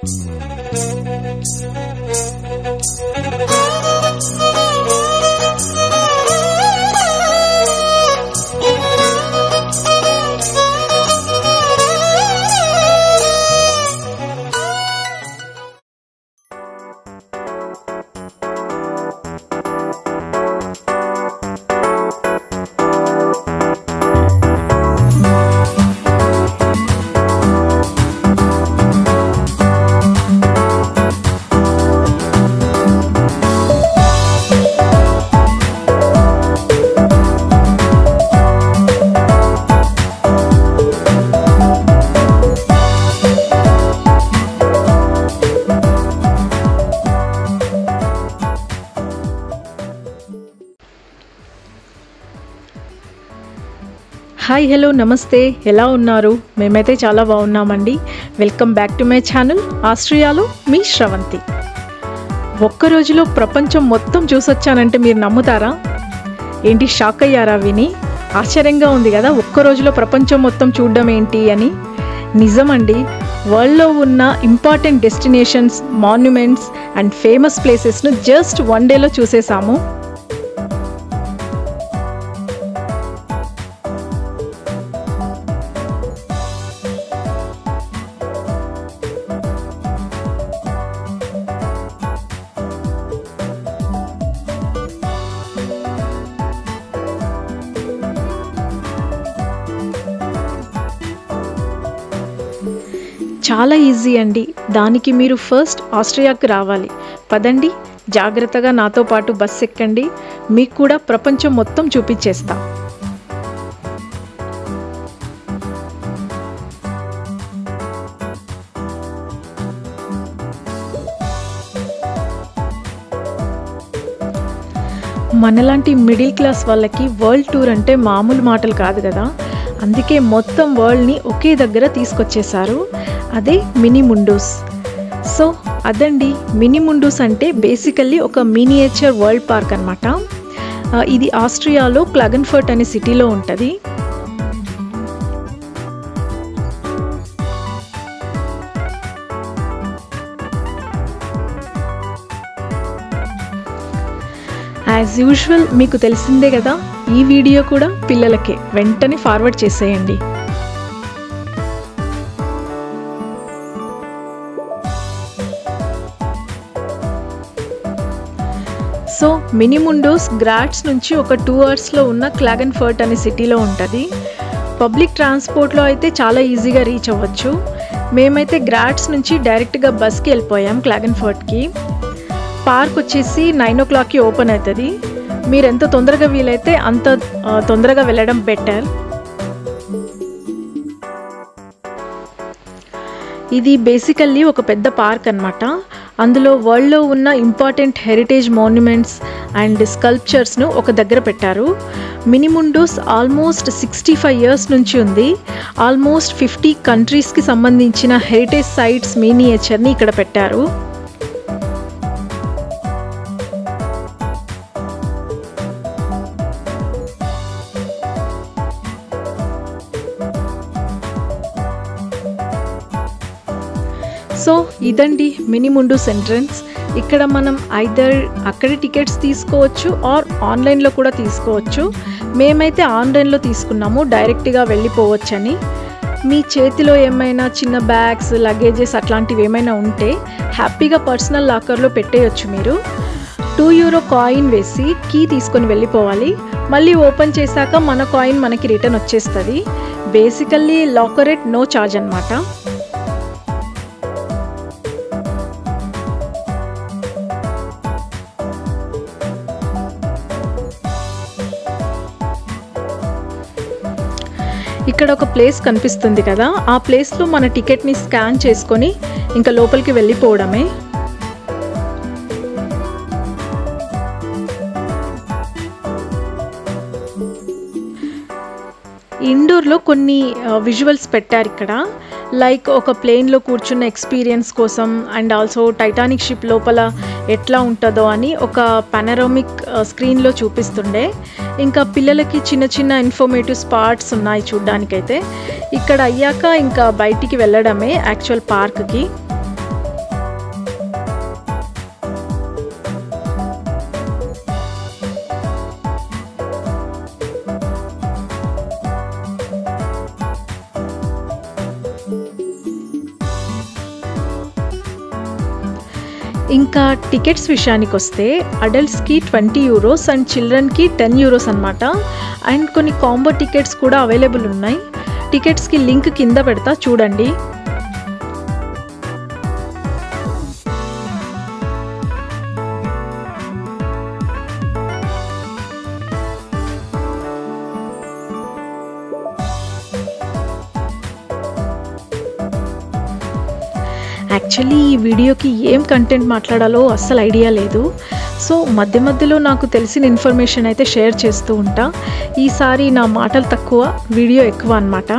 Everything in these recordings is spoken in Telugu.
హాయ్ హలో నమస్తే, ఎలా ఉన్నారు? మేమైతే చాలా బాగున్నామండి. Welcome back to my channel ఆస్ట్రియాలో మీ శ్రవంతి. ఒక్క రోజులో ప్రపంచం మొత్తం చూసొచ్చానంటే మీరు నమ్ముతారా? ఏంటి, షాక్ అయ్యారా విని? ఆశ్చర్యంగా ఉంది కదా, ఒక్క రోజులో ప్రపంచం మొత్తం చూడడం ఏంటి అని. నిజమండి, వరల్డ్లో ఉన్న important destinations, monuments and famous ప్లేసెస్ను జస్ట్ వన్ డేలో చూసేసాము. చాలా ఈజీ అండి. దానికి మీరు ఫస్ట్ ఆస్ట్రియాకి రావాలి. పదండి, జాగ్రత్తగా నాతో పాటు బస్సు ఎక్కండి, మీకు కూడా ప్రపంచం మొత్తం చూపించేస్తా. మనలాంటి మిడిల్ క్లాస్ వాళ్ళకి వరల్డ్ టూర్ అంటే మామూలు మాటలు కాదు కదా. అందుకే మొత్తం వరల్డ్ని ఒకే దగ్గర తీసుకొచ్చేసారు. అదే మినీ ముండూస్. సో అదండి, మినీ ముండూస్ అంటే బేసికల్లీ ఒక మినియేచర్ వరల్డ్ పార్క్ అనమాట. ఇది ఆస్ట్రియాలో క్లాగన్ఫర్ట్ అనే సిటీలో ఉంటుంది. యాజ్ యూజువల్ మీకు తెలిసిందే కదా, ఈ వీడియో కూడా పిల్లలకే. వెంటనే ఫార్వర్డ్ చేసేయండి. సో మినీ ముండూస్ గ్రాట్స్ నుంచి ఒక 2 అవర్స్లో ఉన్న క్లాగన్ఫర్ట్ అనే సిటీలో ఉంటుంది. పబ్లిక్ ట్రాన్స్పోర్ట్లో అయితే చాలా ఈజీగా రీచ్ అవ్వచ్చు. మేమైతే గ్రాట్స్ నుంచి డైరెక్ట్గా బస్కి వెళ్ళిపోయాం క్లాగన్ఫర్ట్కి. పార్క్ వచ్చేసి 9 o'clockకి ఓపెన్ అవుతుంది. మీరు ఎంత తొందరగా వీలైతే అంత తొందరగా వెళ్ళడం బెటర్. ఇది బేసికల్లీ ఒక పెద్ద పార్క్ అన్నమాట. అందులో వరల్డ్లో ఉన్న ఇంపార్టెంట్ హెరిటేజ్ మాన్యుమెంట్స్ అండ్ స్కల్ప్చర్స్ను ఒక దగ్గర పెట్టారు. మినీ ముండూస్ ఆల్మోస్ట్ 65 years నుంచి ఉంది. ఆల్మోస్ట్ 50 కంట్రీస్కి సంబంధించిన హెరిటేజ్ సైట్స్ మినియేచర్ని ఇక్కడ పెట్టారు. సో ఇదండి మినీ ముండూస్ ఎంట్రన్స్. ఇక్కడ మనం ఐదర్ అక్కడే టికెట్స్ తీసుకోవచ్చు ఆర్ ఆన్లైన్లో కూడా తీసుకోవచ్చు. మేమైతే ఆన్లైన్లో తీసుకున్నాము, డైరెక్ట్గా వెళ్ళిపోవచ్చని. మీ చేతిలో ఏమైనా చిన్న బ్యాగ్స్, లగేజెస్ అట్లాంటివి ఏమైనా ఉంటే హ్యాపీగా పర్సనల్ లాకర్లో పెట్టేయచ్చు. మీరు €2 కాయిన్ వేసి కీ తీసుకొని వెళ్ళిపోవాలి. మళ్ళీ ఓపెన్ చేశాక మన కాయిన్ మనకి రిటర్న్ వచ్చేస్తుంది. Basically locker at no charge అనమాట. ఇక్కడ ఒక ప్లేస్ కనిపిస్తుంది కదా, ఆ ప్లేస్లో మన టికెట్ని స్కాన్ చేసుకొని ఇంకా లోపలికి వెళ్ళిపోవడమే. ఇండోర్లో కొన్ని విజువల్స్ పెట్టారు ఇక్కడ, లైక్ ఒక ప్లేన్లో కూర్చున్న ఎక్స్పీరియన్స్ కోసం అండ్ ఆల్సో టైటానిక్ షిప్ లోపల ఎట్లా ఉంటుందో అని ఒక పానరామిక్ స్క్రీన్లో చూపిస్తుండే. ఇంకా పిల్లలకి చిన్న చిన్న ఇన్ఫర్మేటివ్ స్పాట్స్ ఉన్నాయి చూడ్డానికైతే. ఇక్కడ అయ్యాక ఇంకా బయటికి వెళ్ళడమే యాక్చువల్ పార్క్కి. ఇంకా టికెట్స్ విషయానికి వస్తే అడల్ట్స్కి 20 యూరోస్ అండ్ చిల్డ్రన్కి 10 యూరోస్ అనమాట. అండ్ కొన్ని కాంబో టికెట్స్ కూడా అవైలబుల్ ఉన్నాయి. టికెట్స్కి లింక్ కింద పెడతా చూడండి. యాక్చువల్లీ ఈ వీడియోకి ఏం కంటెంట్ మాట్లాడాలో అస్సలు ఐడియా లేదు. సో మధ్య మధ్యలో నాకు తెలిసిన ఇన్ఫర్మేషన్ అయితే షేర్ చేస్తూ ఉంటా. ఈసారి నా మాటలు తక్కువ, వీడియో ఎక్కువ అన్నమాట.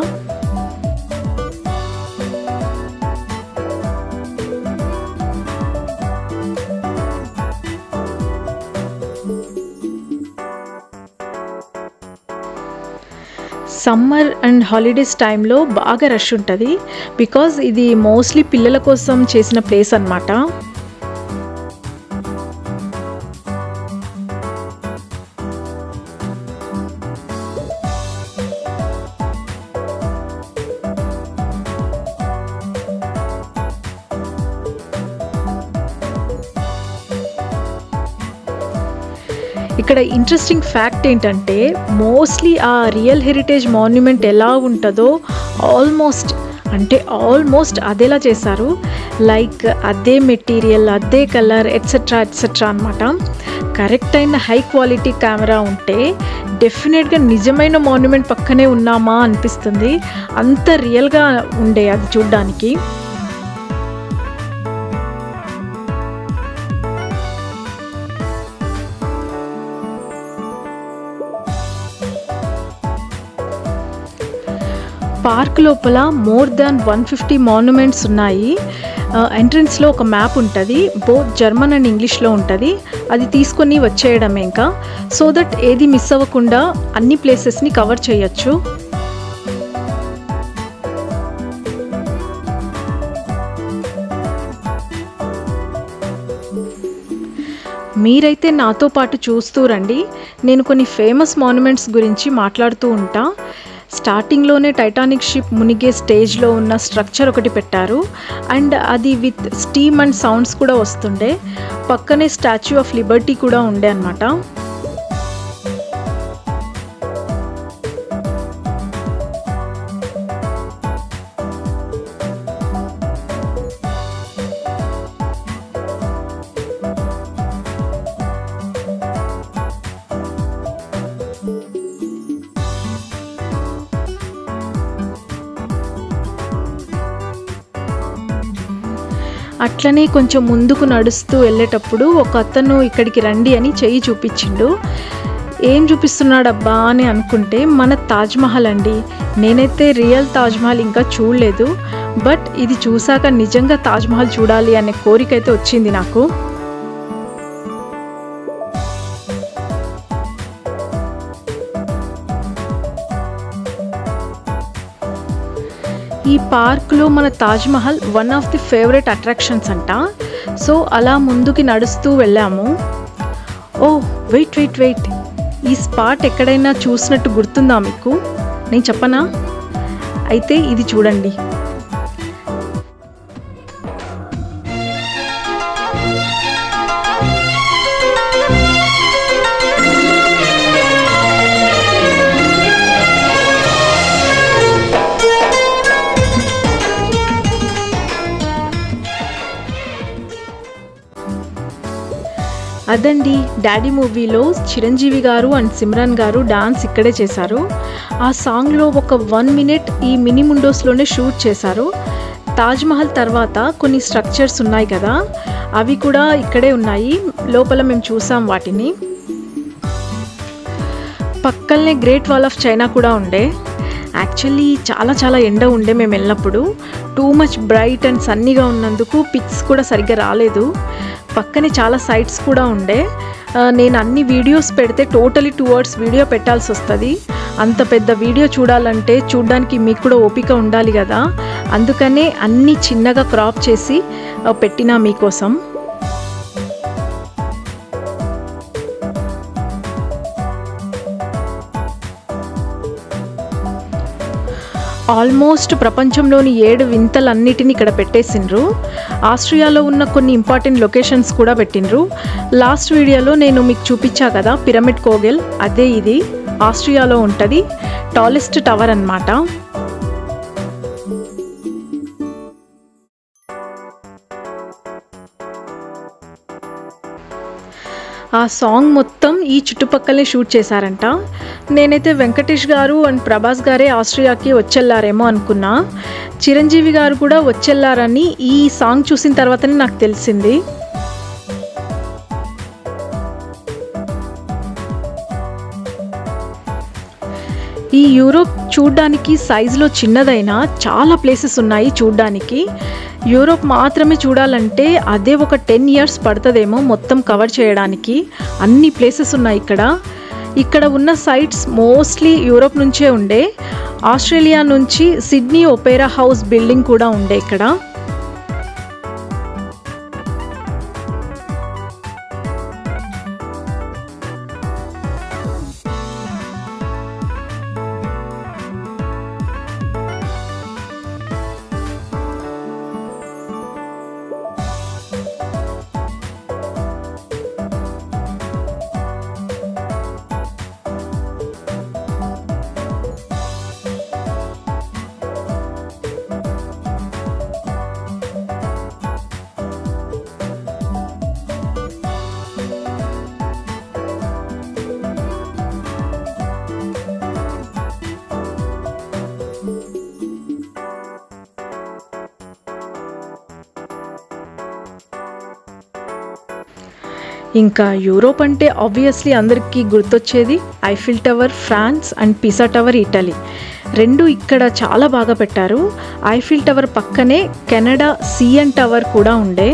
సమ్మర్ అండ్ హాలిడేస్ టైంలో బాగా రష్ ఉంటుంది. బికాజ్ ఇది మోస్ట్లీ పిల్లల కోసం చేసిన ప్లేస్ అన్నమాట. ఇక్కడ ఇంట్రెస్టింగ్ ఫ్యాక్ట్ ఏంటంటే మోస్ట్లీ ఆ రియల్ హెరిటేజ్ మాన్యుమెంట్ ఎలా ఉంటుందో ఆల్మోస్ట్ అదేలా చేశారు. లైక్ అదే మెటీరియల్, అదే కలర్, ఎట్సెట్రా అనమాట. కరెక్ట్ అయిన హై క్వాలిటీ కెమెరా ఉంటే డెఫినెట్గా నిజమైన మాన్యుమెంట్ పక్కనే ఉన్నామా అనిపిస్తుంది. అంత రియల్గా ఉండే అది చూడ్డానికి. పార్క్ లోపల మోర్ దాన్ 150 మాన్యుమెంట్స్ ఉన్నాయి. ఎంట్రన్స్లో ఒక మ్యాప్ ఉంటుంది, బోత్ జర్మన్ అండ్ ఇంగ్లీష్లో ఉంటుంది. అది తీసుకొని వచ్చేయడమే ఇంకా, సో దట్ ఏది మిస్ అవ్వకుండా అన్ని ప్లేసెస్ని కవర్ చేయొచ్చు. మీరైతే నాతో పాటు చూస్తూ రండి. నేను కొన్ని ఫేమస్ మాన్యుమెంట్స్ గురించి మాట్లాడుతూ ఉంటా. స్టార్టింగ్లోనే టైటానిక్ షిప్ మునిగే స్టేజ్లో ఉన్న స్ట్రక్చర్ ఒకటి పెట్టారు. అండ్ అది విత్ స్టీమ్ అండ్ సౌండ్స్ కూడా వస్తుండే. పక్కనే స్టాచ్యూ ఆఫ్ లిబర్టీ కూడా ఉండే అన్నమాట. అట్లనే కొంచెం ముందుకు నడుస్తూ వెళ్ళేటప్పుడు ఒక అతను ఇక్కడికి రండి అని చెయ్యి చూపించిండు. ఏం చూపిస్తున్నాడబ్బా అని అనుకుంటే మన తాజ్మహల్ అండి. నేనైతే రియల్ తాజ్మహల్ ఇంకా చూడలేదు, బట్ ఇది చూసాక నిజంగా తాజ్మహల్ చూడాలి అనే కోరిక అయితే వచ్చింది నాకు. ఈ పార్క్లో మన Taj Mahal one of the favourite attractions అంట. సో అలా ముందుకి నడుస్తూ వెళ్ళాము. ఓ వెయిట్, ఈ స్పాట్ ఎక్కడైనా చూసినట్టు గుర్తుందా మీకు? నేను చెప్పనా? అయితే ఇది చూడండి. అదండి డాడీ మూవీలో చిరంజీవి గారు అండ్ సిమ్రాన్ గారు డాన్స్ ఇక్కడే చేశారు. ఆ సాంగ్లో ఒక 1 minute ఈ మినీ ముండోస్లోనే షూట్ చేశారు. తాజ్మహల్ తర్వాత కొన్ని స్ట్రక్చర్స్ ఉన్నాయి కదా, అవి కూడా ఇక్కడే ఉన్నాయి. లోపల మేము చూసాం వాటిని. పక్కనే గ్రేట్ వాల్ ఆఫ్ చైనా కూడా ఉండే. యాక్చువల్లీ చాలా ఎండ ఉండే మేము వెళ్ళినప్పుడు. టూ మచ్ బ్రైట్ అండ్ సన్నీగా ఉన్నందుకు పిక్స్ కూడా సరిగ్గా రాలేదు. పక్కనే చాలా సైట్స్ కూడా ఉండే. నేను అన్ని వీడియోస్ పెడితే టోటలీ 2 hours వీడియో పెట్టాల్సి వస్తుంది. అంత పెద్ద వీడియో చూడాలంటే చూడ్డానికి మీకు కూడా ఓపిక ఉండాలి కదా. అందుకనే అన్నీ చిన్నగా క్రాప్ చేసి పెట్టినా మీకోసం. ఆల్మోస్ట్ ప్రపంచంలోని 7 వింతలన్నిటిని ఇక్కడ పెట్టేసిండ్రు. ఆస్ట్రియాలో ఉన్న కొన్ని ఇంపార్టెంట్ లొకేషన్స్ కూడా పెట్టిండ్రు. లాస్ట్ వీడియోలో నేను మీకు చూపించా కదా పిరమిడ్ కోగెల్, అదే ఇది ఆస్ట్రియాలో ఉంటుంది. టాలెస్ట్ టవర్ అన్నమాట. ఆ సాంగ్ మొత్తం ఈ చుట్టుపక్కలే షూట్ చేశారంట. నేనైతే వెంకటేష్ గారు అండ్ ప్రభాస్ గారే ఆస్ట్రియాకి వచ్చెళ్ళారేమో అనుకున్నా. చిరంజీవి గారు కూడా వచ్చెళ్ళారని ఈ సాంగ్ చూసిన తర్వాతనే నాకు తెలిసింది. ఈ యూరోప్ చూడ్డానికి సైజులో చిన్నదైనా చాలా ప్లేసెస్ ఉన్నాయి చూడ్డానికి. యూరోప్ మాత్రమే చూడాలంటే అదే ఒక 10 years పడుతుందేమో మొత్తం కవర్ చేయడానికి. అన్ని ప్లేసెస్ ఉన్నాయి ఇక్కడ. ఇక్కడ ఉన్న సైట్స్ మోస్ట్లీ యూరోప్ నుంచే ఉండే. ఆస్ట్రేలియా నుంచి సిడ్నీ ఒపేరా హౌస్ బిల్డింగ్ కూడా ఉండే ఇక్కడ. ఇంకా యూరోప్ అంటే ఆబ్వియస్లీ అందరికీ గుర్తొచ్చేది Eiffel tower France and Pisa tower Italy. రెండు ఇక్కడ చాలా బాగా పెట్టారు. ఐఫిల్ టవర్ పక్కనే కెనడా సిఎన్ టవర్ కూడా ఉండే.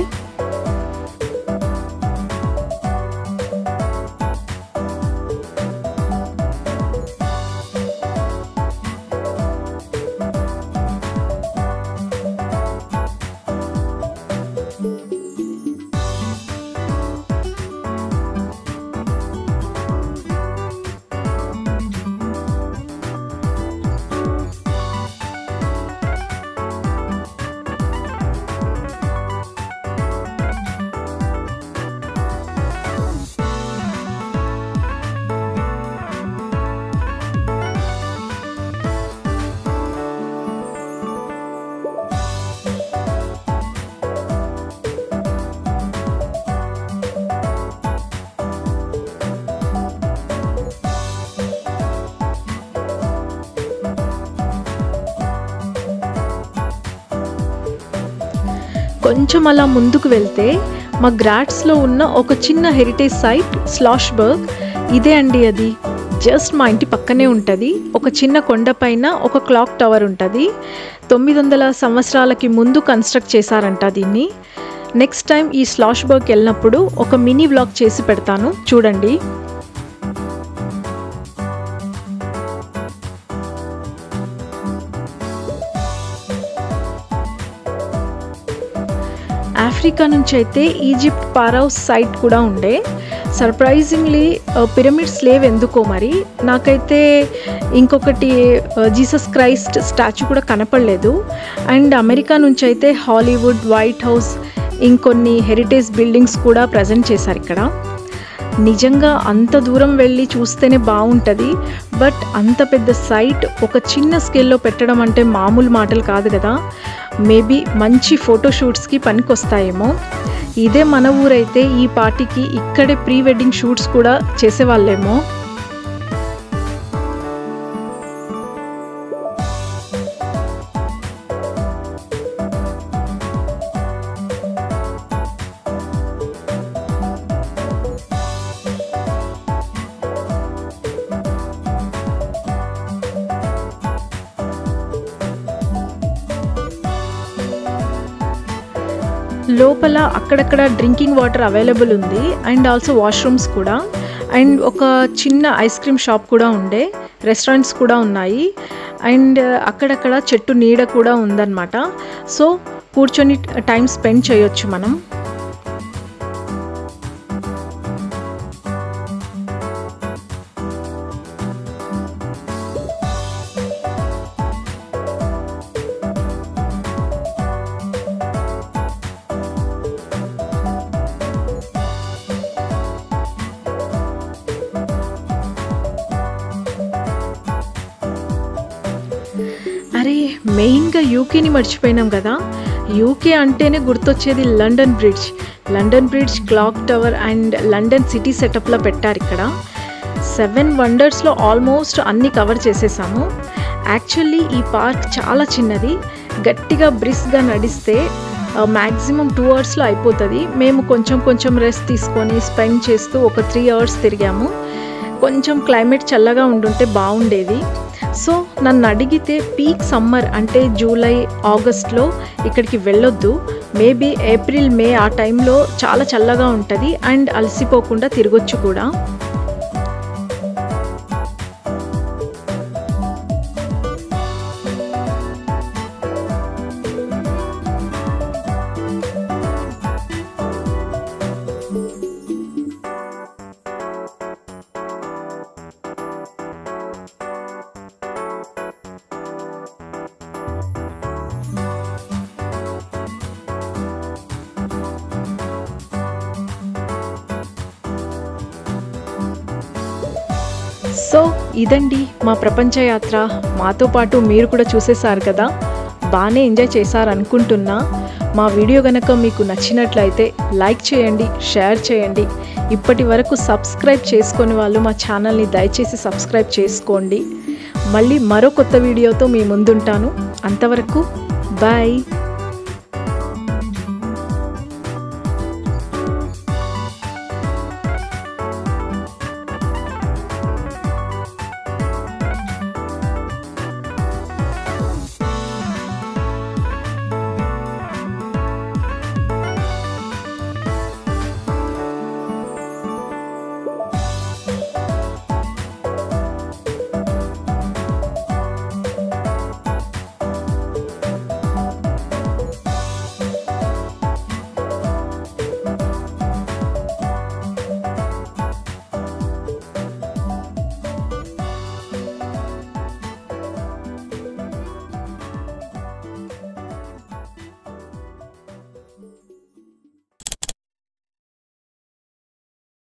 కొంచెం అలా ముందుకు వెళ్తే మా గ్రాట్స్లో ఉన్న ఒక చిన్న హెరిటేజ్ సైట్ స్లాష్బర్గ్. ఇదే అండి అది. జస్ట్ మా ఇంటి పక్కనే ఉంటుంది. ఒక చిన్న కొండపైన ఒక క్లాక్ టవర్ ఉంటుంది. 900 సంవత్సరాలకి ముందు కన్స్ట్రక్ట్ చేశారంట దీన్ని. నెక్స్ట్ టైం ఈ స్లాష్బర్గ్కి వెళ్ళినప్పుడు ఒక మినీ వ్లాగ్ చేసి పెడతాను, చూడండి. ఆఫ్రికా నుంచి అయితే ఈజిప్ట్ ఫారౌస్ సైట్ కూడా ఉండే. సర్ప్రైజింగ్లీ పిరమిడ్స్ లేవు ఎందుకో మరి. నాకైతే ఇంకొకటి జీసస్ క్రైస్ట్ స్టాచ్యూ కూడా కనపడలేదు. అండ్ అమెరికా నుంచి అయితే హాలీవుడ్, వైట్ హౌస్, ఇంకొన్ని హెరిటేజ్ బిల్డింగ్స్ కూడా ప్రజెంట్ చేశారు ఇక్కడ. నిజంగా అంత దూరం వెళ్ళి చూస్తేనే బాగుంటుంది. బట్ అంత పెద్ద సైట్ ఒక చిన్న స్కేల్లో పెట్టడం అంటే మామూలు మాటలు కాదు కదా. మేబీ మంచి ఫోటోషూట్స్కి పనికొస్తాయేమో. ఇదే మన ఊరైతే ఈ పార్టీకి ఇక్కడే ప్రీ వెడ్డింగ్ షూట్స్ కూడా చేసేవాళ్ళేమో. లోపల అక్కడక్కడ డ్రింకింగ్ వాటర్ అవైలబుల్ ఉంది అండ్ ఆల్సో వాష్రూమ్స్ కూడా. అండ్ ఒక చిన్న ఐస్ క్రీమ్ షాప్ కూడా ఉండే. రెస్టారెంట్స్ కూడా ఉన్నాయి. అండ్ అక్కడక్కడ చెట్టు నీడ కూడా ఉందన్నమాట. సో కూర్చొని టైం స్పెండ్ చేయొచ్చు మనం. యూకేని మర్చిపోయినాం కదా. యూకే అంటేనే గుర్తొచ్చేది London bridge, clock tower and London city సెటప్లో పెట్టారు ఇక్కడ. 7 వండర్స్లో ఆల్మోస్ట్ అన్నీ కవర్ చేసేసాము. యాక్చువల్లీ ఈ పార్క్ చాలా చిన్నది. గట్టిగా బ్రిస్క్గా నడిస్తే మ్యాక్సిమం 2 అవర్స్లో అయిపోతుంది. మేము కొంచెం రెస్ట్ తీసుకొని స్పెండ్ చేస్తూ ఒక 3 అవర్స్ తిరిగాము. కొంచెం క్లైమేట్ చల్లగా ఉండుంటే బాగుండేది. సో నన్ను అడిగితే పీక్ సమ్మర్ అంటే జూలై ఆగస్ట్లో ఇక్కడికి వెళ్ళొద్దు. మేబీ ఏప్రిల్ మే ఆ టైంలో చాలా చల్లగా ఉంటుంది అండ్ అలసిపోకుండా తిరగొచ్చు కూడా. సో ఇదండి మా ప్రపంచ యాత్ర. మాతో పాటు మీరు కూడా చూసేశారు కదా, బాగానే ఎంజాయ్ చేశారనుకుంటున్నా. మా వీడియో కనుక మీకు నచ్చినట్లయితే లైక్ చేయండి, షేర్ చేయండి. ఇప్పటి వరకు సబ్స్క్రైబ్ చేసుకొని వాళ్ళు మా ఛానల్ని దయచేసి సబ్స్క్రైబ్ చేసుకోండి. మళ్ళీ మరో కొత్త వీడియోతో మీ ముందుంటాను. అంతవరకు బాయ్.